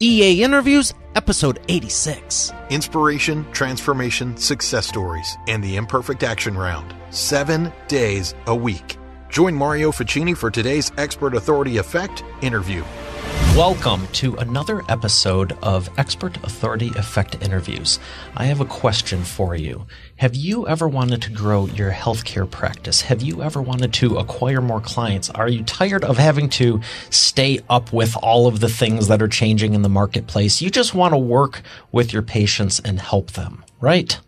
EA Interviews, episode 86. Inspiration, transformation, success stories, and the Imperfect Action Round. 7 days a week. Join Mario Ficini for today's Expert Authority Effect interview. Welcome to another episode of Expert Authority Effect Interviews. I have a question for you. Have you ever wanted to grow your healthcare practice? Have you ever wanted to acquire more clients? Are you tired of having to stay up with all of the things that are changing in the marketplace? You just want to work with your patients and help them, right?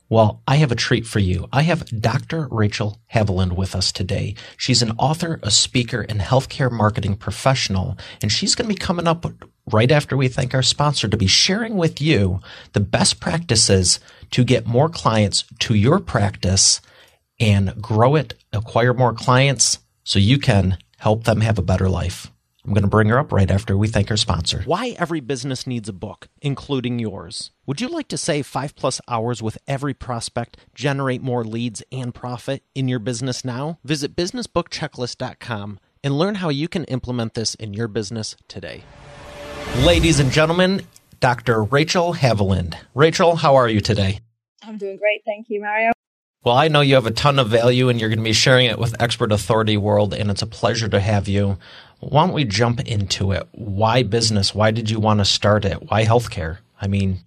Well, I have a treat for you. I have Dr. Rachel Haviland with us today. She's an author, a speaker, and healthcare marketing professional, and she's going to be coming up right after we thank our sponsor to be sharing with you the best practices to get more clients to your practice and grow it, acquire more clients so you can help them have a better life. I'm going to bring her up right after we thank our sponsor. Why every business needs a book, including yours. Would you like to save 5+ hours with every prospect, generate more leads and profit in your business now? Visit businessbookchecklist.com and learn how you can implement this in your business today. Ladies and gentlemen, Dr. Rachel Haviland. Rachel, how are you today? I'm doing great. Thank you, Mario. Well, I know you have a ton of value and you're going to be sharing it with Expert Authority World, and it's a pleasure to have you. Why don't we jump into it? Why business? Why did you want to start it? Why healthcare? I mean,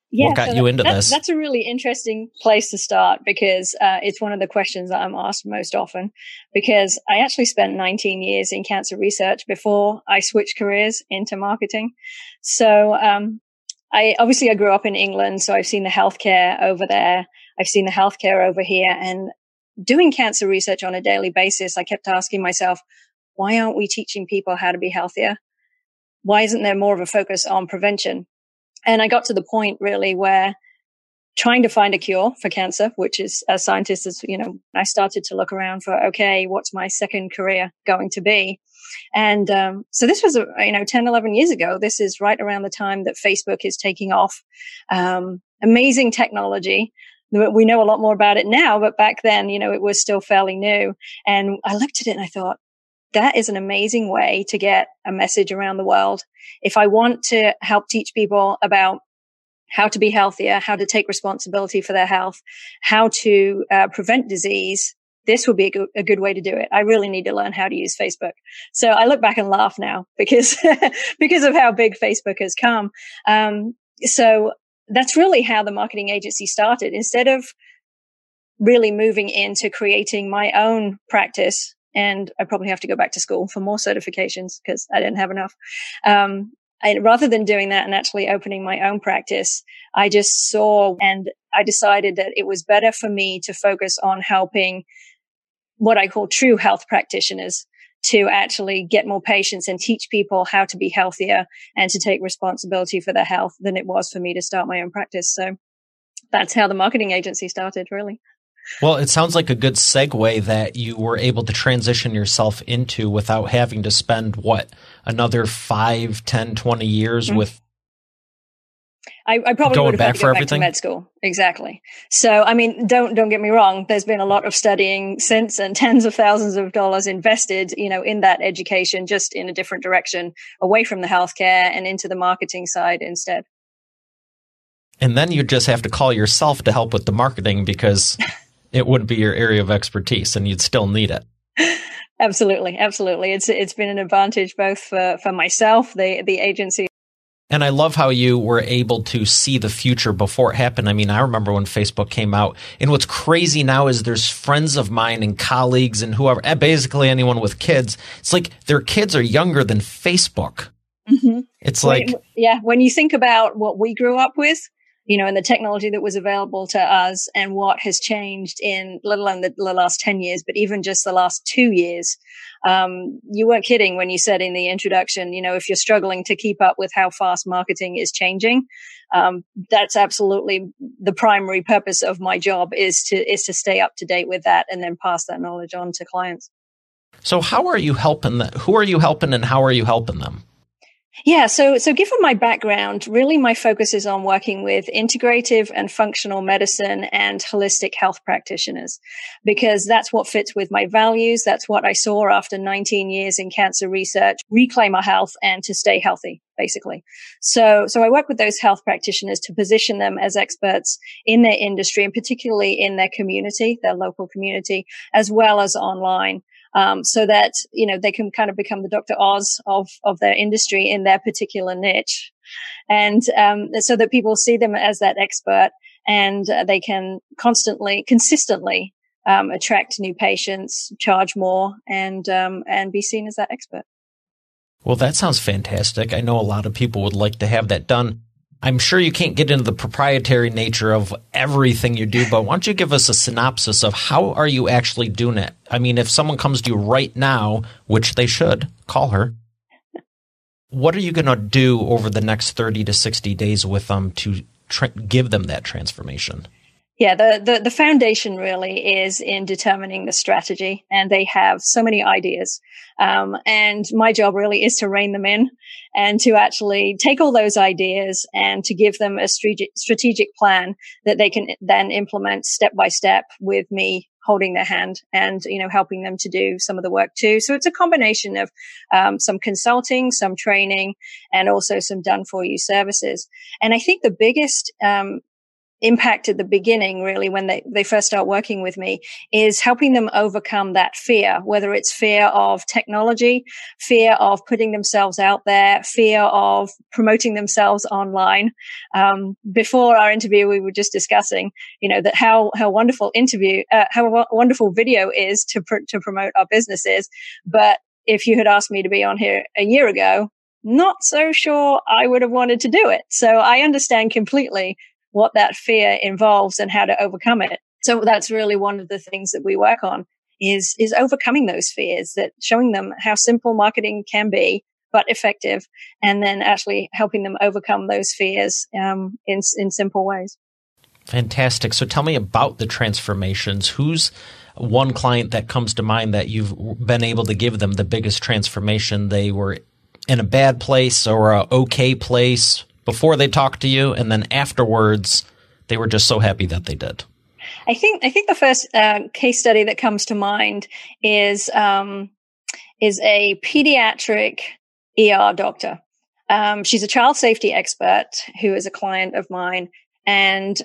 what got you into this? That's a really interesting place to start because it's one of the questions that I'm asked most often, because I actually spent 19 years in cancer research before I switched careers into marketing. So I grew up in England, so I've seen the healthcare over there. I've seen the healthcare over here, and doing cancer research on a daily basis, I kept asking myself, why aren't we teaching people how to be healthier? Why isn't there more of a focus on prevention? And I got to the point really where trying to find a cure for cancer, which is, as scientists, I started to look around for, okay, what's my second career going to be? And so this was, 10, 11 years ago. This is right around the time that Facebook is taking off. Amazing technology. We know a lot more about it now, but back then, it was still fairly new. And I looked at it and I thought, that is an amazing way to get a message around the world. If I want to help teach people about how to be healthier, how to take responsibility for their health, how to prevent disease, this would be a good way to do it. I really need to learn how to use Facebook. So I look back and laugh now because of how big Facebook has come. So that's really how the marketing agency started. Instead of really moving into creating my own practice, and I probably have to go back to school for more certifications because I didn't have enough. Rather than doing that and actually opening my own practice, I just saw and I decided that it was better for me to focus on helping what I call true health practitioners to actually get more patients and teach people how to be healthier and to take responsibility for their health than it was for me to start my own practice. So that's how the marketing agency started, really. Well, it sounds like a good segue that you were able to transition yourself into without having to spend, another 5, 10, 20 years with I probably would have had to go back to med school. Exactly. So, don't get me wrong. There's been a lot of studying since and tens of thousands of dollars invested, in that education, just in a different direction, away from the healthcare and into the marketing side instead. And then you just have to call yourself to help with the marketing because it wouldn't be your area of expertise and you'd still need it. Absolutely. Absolutely. It's been an advantage both for myself, the agency. And I love how you were able to see the future before it happened. I remember when Facebook came out, and what's crazy now is there's friends of mine and colleagues and whoever, basically anyone with kids. It's like their kids are younger than Facebook. Mm-hmm. It's like, when you think about what we grew up with, and the technology that was available to us and what has changed in, let alone the last 10 years, but even just the last 2 years. You weren't kidding when you said in the introduction, if you're struggling to keep up with how fast marketing is changing, that's absolutely the primary purpose of my job is to stay up to date with that and then pass that knowledge on to clients. So how are you helping them? Who are you helping and how are you helping them? Yeah, so given my background, really my focus is on working with integrative and functional medicine and holistic health practitioners, because that's what fits with my values. That's what I saw after 19 years in cancer research, reclaim our health and to stay healthy, basically. So I work with those health practitioners to position them as experts in their industry, and particularly in their community, their local community, as well as online. So that, they can kind of become the Dr. Oz of their industry in their particular niche. And, so that people see them as that expert, and they can consistently, attract new patients, charge more, and be seen as that expert. Well, that sounds fantastic. I know a lot of people would like to have that done. I'm sure you can't get into the proprietary nature of everything you do, but why don't you give us a synopsis of how are you actually doing it? I mean, if someone comes to you right now, which they should, call her. What are you going to do over the next 30 to 60 days with them to give them that transformation? Yeah, the foundation really is in determining the strategy, and they have so many ideas. And my job really is to rein them in and to actually take all those ideas and to give them a strategic plan that they can then implement step by step with me holding their hand and, helping them to do some of the work too. So it's a combination of, some consulting, some training, and also some done for you services. And I think the biggest, impact at the beginning, really, when they first start working with me, is helping them overcome that fear, whether it's fear of technology, fear of putting themselves out there, fear of promoting themselves online. Before our interview, we were just discussing, that how wonderful how wonderful video is to promote our businesses. But if you had asked me to be on here a year ago, not so sure I would have wanted to do it. So I understand completely what that fear involves and how to overcome it. So that's really one of the things that we work on is overcoming those fears, that showing them how simple marketing can be, but effective, and then actually helping them overcome those fears in simple ways. Fantastic. So tell me about the transformations. Who's one client that comes to mind that you've been able to give them the biggest transformation? They were in a bad place or a okay place before they talked to you, and then afterwards, they were just so happy that they did. I think the first case study that comes to mind is a pediatric ER doctor. She's a child safety expert who is a client of mine, and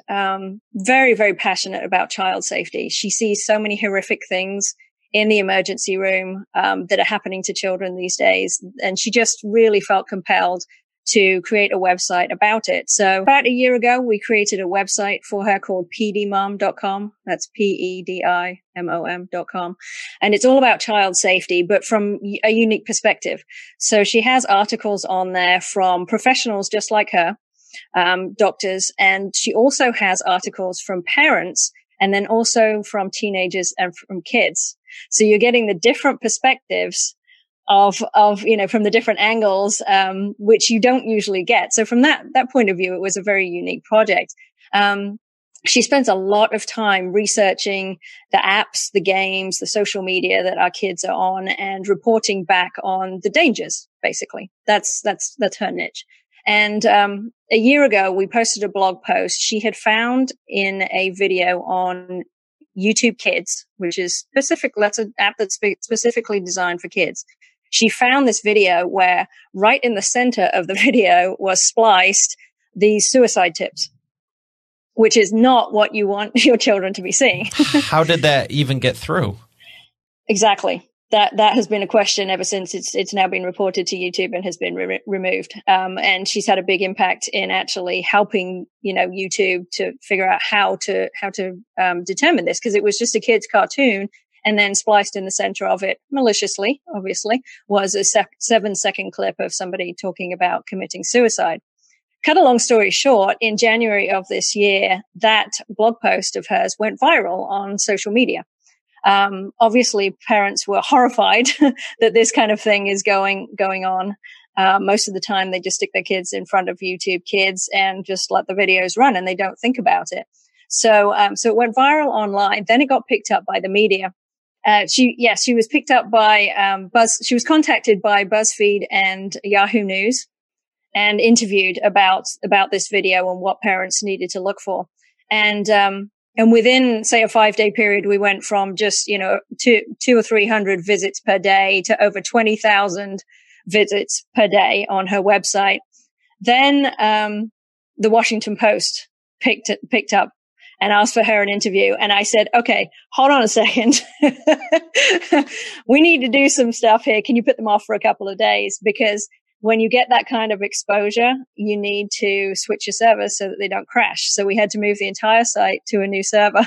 very, very passionate about child safety. She sees so many horrific things in the emergency room that are happening to children these days, and she just really felt compelled to create a website about it. So about a year ago, we created a website for her called pdmom.com. That's PEDIMOM.com. And it's all about child safety, but from a unique perspective. So she has articles on there from professionals just like her, doctors, and she also has articles from parents and then also from teenagers and from kids. So you're getting the different perspectives of, from the different angles, which you don't usually get. So from that point of view, it was a very unique project. She spends a lot of time researching the apps, the games, the social media that our kids are on and reporting back on the dangers, basically. That's her niche. And, a year ago, we posted a blog post she had found in a video on YouTube Kids, which is that's an app that's specifically designed for kids. She found this video where right in the center of the video was spliced these suicide tips, which is not what you want your children to be seeing. How did that even get through? Exactly. That has been a question ever since it's now been reported to YouTube and has been removed. And she's had a big impact in actually helping, YouTube to figure out how to determine this, because it was just a kid's cartoon. And then spliced in the center of it, maliciously, obviously, was a 7-second clip of somebody talking about committing suicide. Cut a long story short, in January of this year, that blog post of hers went viral on social media. Obviously, parents were horrified that this kind of thing is going on. Most of the time, they just stick their kids in front of YouTube Kids and just let the videos run, and they don't think about it. So it went viral online. Then it got picked up by the media. She was picked up by she was contacted by BuzzFeed and Yahoo News, and interviewed about this video and what parents needed to look for. And within, say, a 5-day period, we went from just, two or 300 visits per day to over 20,000 visits per day on her website. Then, the Washington Post picked up and asked for her an interview. And I said, okay, hold on a second. We need to do some stuff here. Can you put them off for a couple of days? Because when you get that kind of exposure, you need to switch your servers so that they don't crash. So we had to move the entire site to a new server.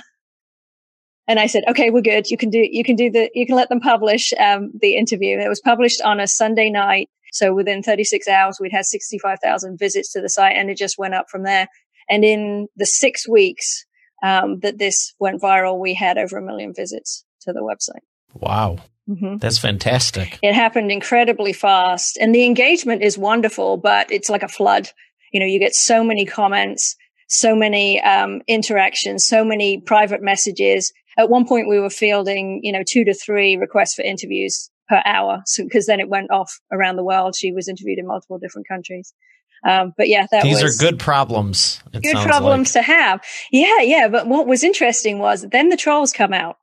And I said, okay, we're good. You can let them publish, the interview. It was published on a Sunday night. So within 36 hours, we'd had 65,000 visits to the site, and it just went up from there. And in the 6 weeks, that this went viral, we had over 1 million visits to the website. Wow. Mm-hmm. That's fantastic. It happened incredibly fast, and the engagement is wonderful, but it's like a flood. You get so many comments, so many interactions, so many private messages. At one point, we were fielding, 2 to 3 requests for interviews per hour, because then it went off around the world. She was interviewed in multiple different countries. But yeah, these are good problems. Good problems to have. Yeah. But what was interesting was then the trolls come out.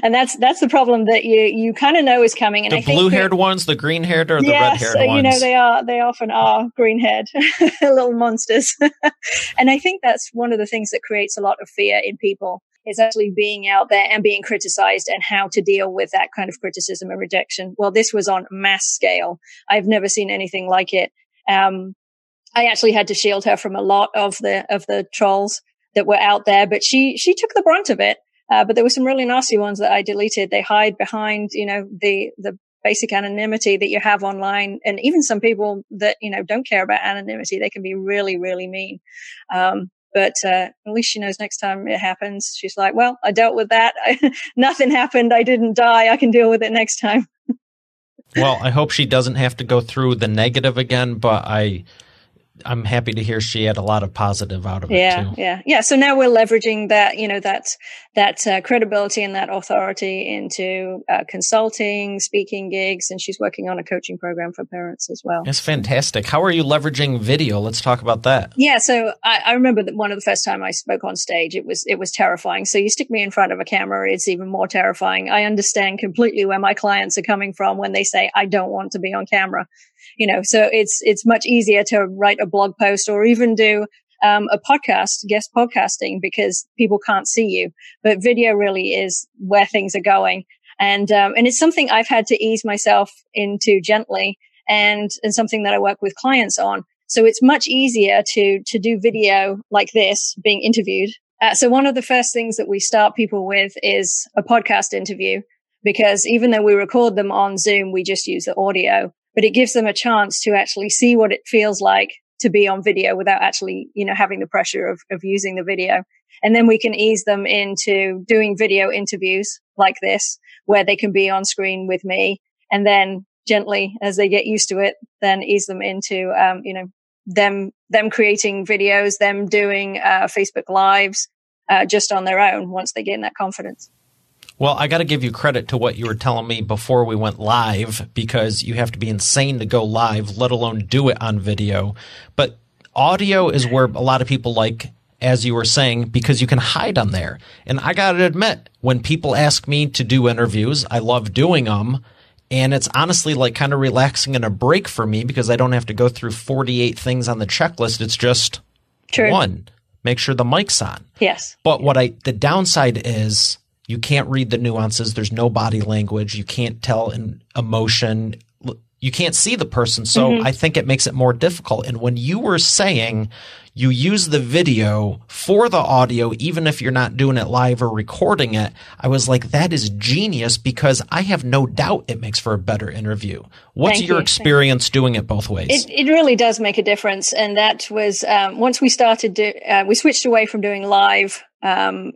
And that's the problem that you kind of know is coming. And the blue-haired ones, the green-haired, or the red-haired ones? They often are green-haired, little monsters. And I think that's one of the things that creates a lot of fear in people, is actually being out there and being criticized and how to deal with that kind of criticism and rejection. Well, this was on mass scale. I've never seen anything like it. I actually had to shield her from a lot of the trolls that were out there, but she took the brunt of it. But there were some really nasty ones that I deleted. They hide behind, the basic anonymity that you have online. And even some people that, don't care about anonymity, they can be really, really mean. But at least she knows next time it happens, she's like, well, I dealt with that. Nothing happened. I didn't die. I can deal with it next time. Well, I hope she doesn't have to go through the negative again, but I'm happy to hear she had a lot of positive out of it too. Yeah. So now we're leveraging that, that credibility and that authority into consulting, speaking gigs, and she's working on a coaching program for parents as well. That's fantastic. How are you leveraging video? Let's talk about that. Yeah. So I remember that one of the first time I spoke on stage, it was terrifying. So you stick me in front of a camera, it's even more terrifying. I understand completely where my clients are coming from when they say, I don't want to be on camera. So it's much easier to write a blog post or even do a podcast, guest podcasting, because people can't see you. But video really is where things are going. And it's something I've had to ease myself into gently, and something that I work with clients on. So it's much easier to do video like this, being interviewed. So one of the first things that we start people with is a podcast interview, because even though we record them on Zoom, we just use the audio. But it gives them a chance to actually see what it feels like to be on video without actually, having the pressure of using the video. And then we can ease them into doing video interviews like this, where they can be on screen with me. And then gently, as they get used to it, then ease them into, them creating videos, them doing Facebook Lives just on their own once they gain that confidence. Well, I got to give you credit to what you were telling me before we went live, because you have to be insane to go live, let alone do it on video. But audio is where a lot of people like, as you were saying, because you can hide on there. And I got to admit, when people ask me to do interviews, I love doing them. And it's honestly like kind of relaxing and a break for me, because I don't have to go through 48 things on the checklist. It's just one, make sure the mic's on. Yes. But the downside is, you can't read the nuances. There's no body language. You can't tell an emotion. You can't see the person. So I think it makes it more difficult. And when you were saying you use the video for the audio, even if you're not doing it live or recording it, I was like, that is genius, because I have no doubt it makes for a better interview. What's your experience doing it both ways? It really does make a difference. And that was once we started, we switched away from doing live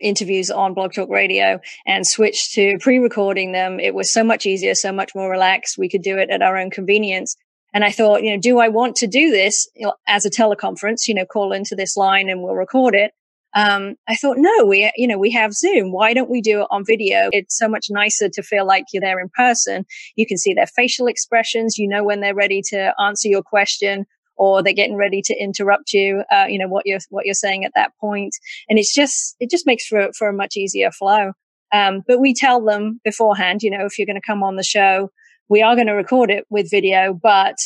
interviews on Blog Talk Radio and switched to pre-recording them. It was so much easier, so much more relaxed. We could do it at our own convenience. And I thought, do I want to do this as a teleconference, call into this line and we'll record it? I thought, no, we have Zoom. Why don't we do it on video? It's so much nicer to feel like you're there in person. You can see their facial expressions. When they're ready to answer your question, or they're getting ready to interrupt you, what you're saying at that point. And it just makes for a much easier flow. But we tell them beforehand, if you're going to come on the show, we are going to record it with video, but,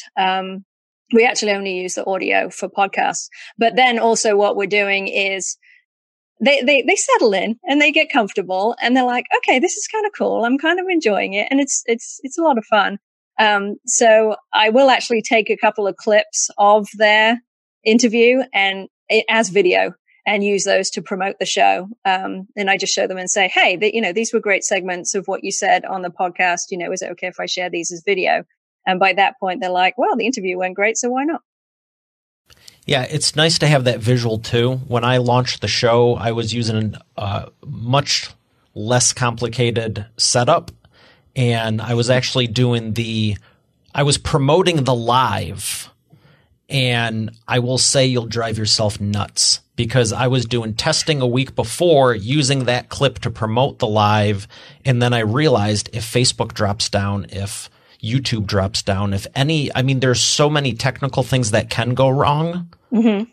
we actually only use the audio for podcasts. But then also what we're doing is they settle in and they get comfortable and they're like, okay, this is kind of cool. I'm kind of enjoying it. And it's a lot of fun. So I will actually take a couple of clips of their interview and as video and use those to promote the show. And I just show them and say, hey, these were great segments of what you said on the podcast. Is it okay if I share these as video? And by that point, they're like, well, the interview went great, so why not? Yeah, it's nice to have that visual too. When I launched the show, I was using a much less complicated setup, and I was actually I was promoting the live, and I will say you'll drive yourself nuts because I was doing testing a week before using that clip to promote the live, and then I realized if Facebook drops down, if YouTube drops down, there's so many technical things that can go wrong. Mm-hmm.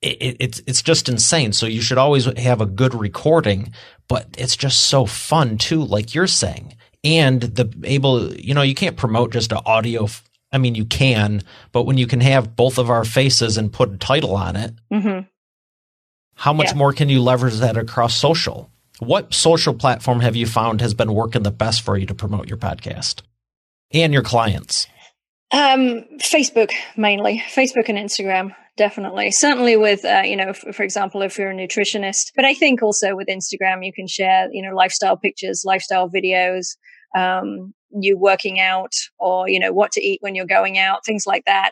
It's just insane. So you should always have a good recording, but it's just so fun too, like you're saying. And you can't promote just an audio. You can, but when you can have both of our faces and put a title on it, mm-hmm. How much more can you leverage that across social? What social platform have you found has been working the best for you to promote your podcast and your clients? Facebook mainly. Facebook and Instagram, definitely. Certainly with, for example, if you're a nutritionist. But I think also with Instagram, you can share, lifestyle pictures, lifestyle videos, you working out or, what to eat when you're going out, things like that.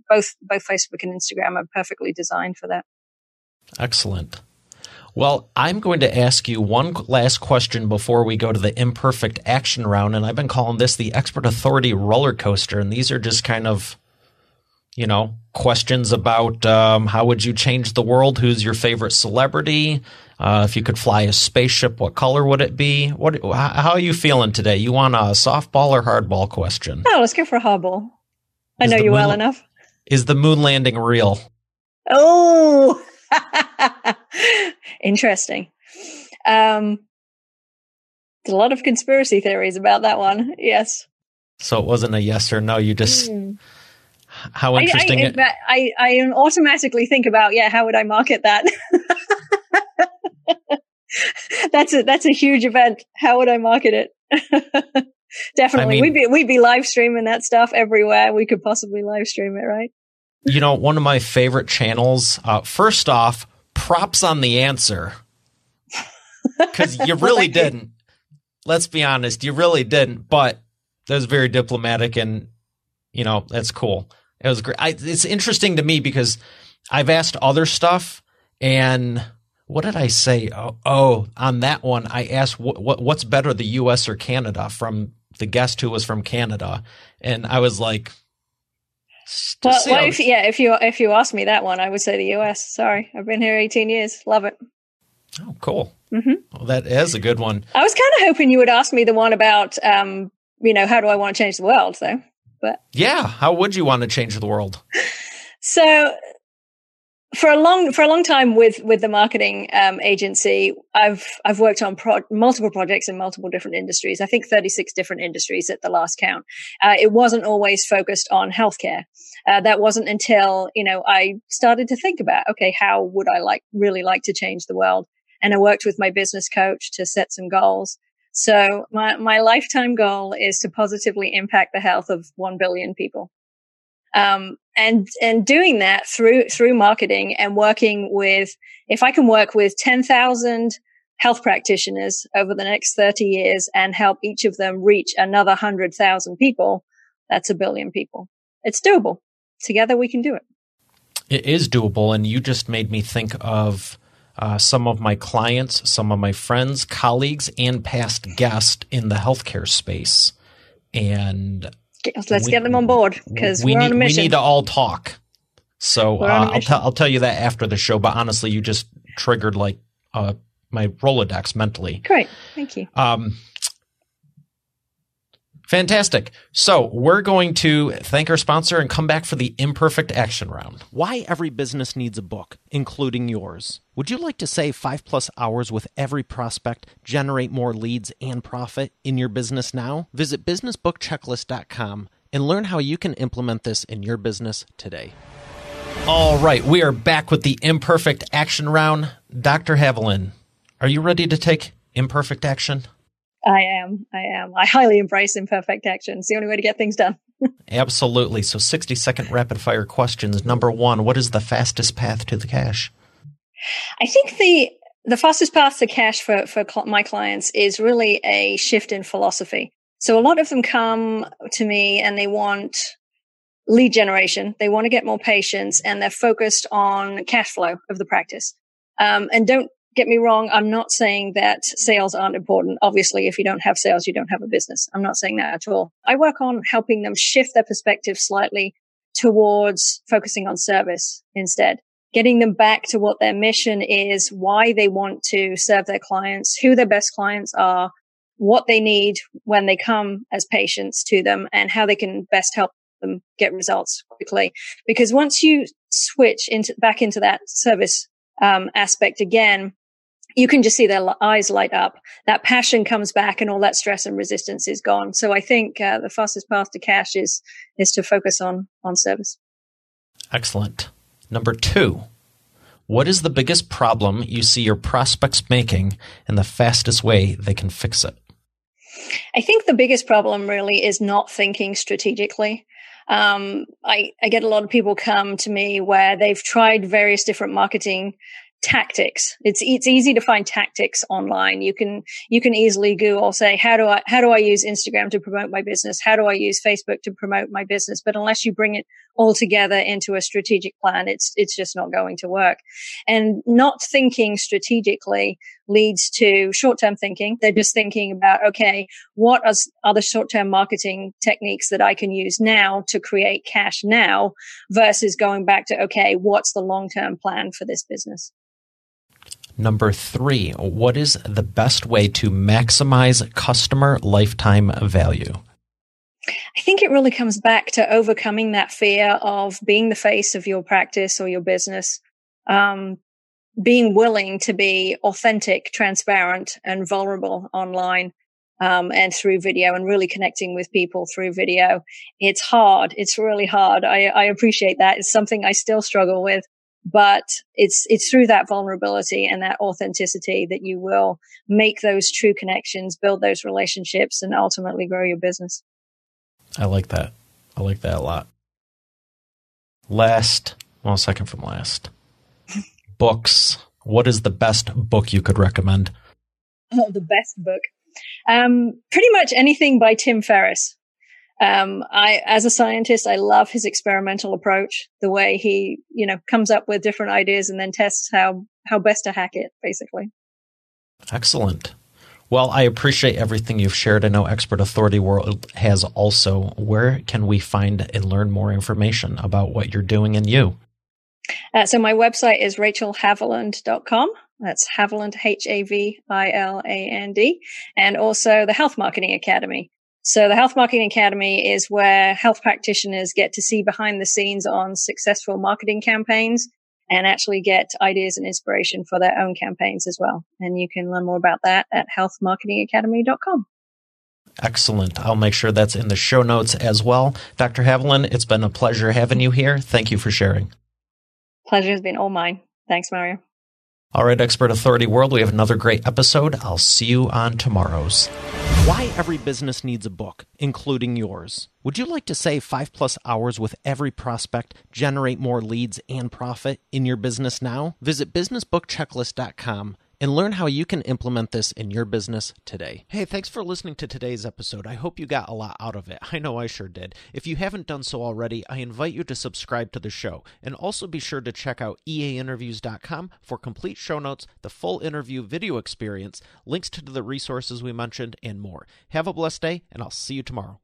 Both Facebook and Instagram are perfectly designed for that. Excellent. Well, I'm going to ask you one last question before we go to the imperfect action round, and I've been calling this the Expert Authority Rollercoaster, and these are just kind of, questions about how would you change the world? Who's your favorite celebrity? If you could fly a spaceship, what color would it be? How are you feeling today? You want a softball or hardball question? Oh, let's go for a hardball. I know you well enough. Is the moon landing real? Oh, interesting. There's a lot of conspiracy theories about that one. Yes. So it wasn't a yes or no. You just how interesting. I automatically think about how would I market that? That's a huge event. How would I market it? Definitely, we'd be live streaming that stuff everywhere we could possibly live stream it, right? One of my favorite channels. First off, props on the answer, because you really didn't. Let's be honest, you really didn't. But that was very diplomatic, and that's cool. It was great. It's interesting to me because I've asked other stuff, and what did I say? Oh, on that one, I asked what's better, the U.S. or Canada, from the guest who was from Canada, and I was like, if you asked me that one, I would say the U.S. Sorry, I've been here 18 years. Love it. Oh, cool. Mm-hmm. Well, that is a good one. I was kind of hoping you would ask me the one about, how do I want to change the world? So, but yeah, how would you want to change the world? So, for a long time with the marketing agency, I've worked on multiple projects in multiple different industries. I think 36 different industries at the last count. It wasn't always focused on healthcare. That wasn't until I started to think about, okay, how would I really like to change the world? And I worked with my business coach to set some goals. So my lifetime goal is to positively impact the health of 1 billion people. And doing that through marketing and working with, if I can work with 10,000 health practitioners over the next 30 years and help each of them reach another 100,000 people, that's 1 billion people. It's doable. Together we can do it. It is doable. And you just made me think of some of my clients, some of my friends, colleagues, and past guests in the healthcare space. And let's get them on board because we're on a mission. We need to all talk. So I'll tell you that after the show. But honestly, you just triggered my Rolodex mentally. Great, thank you. Fantastic. So we're going to thank our sponsor and come back for the imperfect action round. Why every business needs a book, including yours. Would you like to save 5+ hours with every prospect, generate more leads and profit in your business now? Visit businessbookchecklist.com and learn how you can implement this in your business today. All right, we are back with the imperfect action round. Dr. Haviland, are you ready to take imperfect action? I am. I highly embrace imperfect action. It's the only way to get things done. Absolutely. So 60-second rapid-fire questions. Number 1, what is the fastest path to the cash? I think the fastest path to cash for my clients is really a shift in philosophy. So a lot of them come to me and they want lead generation. They want to get more patients and they're focused on cash flow of the practice. And don't get me wrong. I'm not saying that sales aren't important. Obviously, if you don't have sales, you don't have a business. I'm not saying that at all. I work on helping them shift their perspective slightly towards focusing on service instead, getting them back to what their mission is, why they want to serve their clients, who their best clients are, what they need when they come as patients to them, and how they can best help them get results quickly. Because once you switch back into that service aspect again, you can just see their eyes light up. That passion comes back and all that stress and resistance is gone. So I think the fastest path to cash is to focus on service. Excellent. Number 2, what is the biggest problem you see your prospects making and the fastest way they can fix it? I think the biggest problem really is not thinking strategically. I get a lot of people come to me where they've tried various different marketing tactics. It's easy to find tactics online. You can easily Google, say, how do I use Instagram to promote my business? How do I use Facebook to promote my business? But unless you bring it all together into a strategic plan, it's just not going to work. And not thinking strategically leads to short-term thinking. They're just thinking about, okay, what are the short-term marketing techniques that I can use now to create cash now versus going back to, okay, what's the long-term plan for this business? Number 3, what is the best way to maximize customer lifetime value? I think it really comes back to overcoming that fear of being the face of your practice or your business, being willing to be authentic, transparent, and vulnerable online, and through video, and really connecting with people through video. It's hard. It's really hard. I appreciate that. It's something I still struggle with. But it's through that vulnerability and that authenticity that you will make those true connections, build those relationships, and ultimately grow your business. I like that. I like that a lot. Second from last. Books. What is the best book you could recommend? Oh, the best book. Pretty much anything by Tim Ferriss. As a scientist, I love his experimental approach, the way he, comes up with different ideas and then tests how best to hack it, basically. Excellent. Well, I appreciate everything you've shared. I know Expert Authority World has also. Where can we find and learn more information about what you're doing and you? So my website is rachelhaviland.com. That's Haviland, Haviland, and also the Health Marketing Academy. So the Health Marketing Academy is where health practitioners get to see behind the scenes on successful marketing campaigns and actually get ideas and inspiration for their own campaigns as well. And you can learn more about that at healthmarketingacademy.com. Excellent. I'll make sure that's in the show notes as well. Dr. Haviland, it's been a pleasure having you here. Thank you for sharing. Pleasure has been all mine. Thanks, Mario. All right, Expert Authority World, we have another great episode. I'll see you on tomorrow's. Why every business needs a book, including yours. Would you like to save 5+ hours with every prospect, generate more leads and profit in your business now? Visit businessbookchecklist.com and learn how you can implement this in your business today. Hey, thanks for listening to today's episode. I hope you got a lot out of it. I know I sure did. If you haven't done so already, I invite you to subscribe to the show. And also be sure to check out eainterviews.com for complete show notes, the full interview video experience, links to the resources we mentioned, and more. Have a blessed day, and I'll see you tomorrow.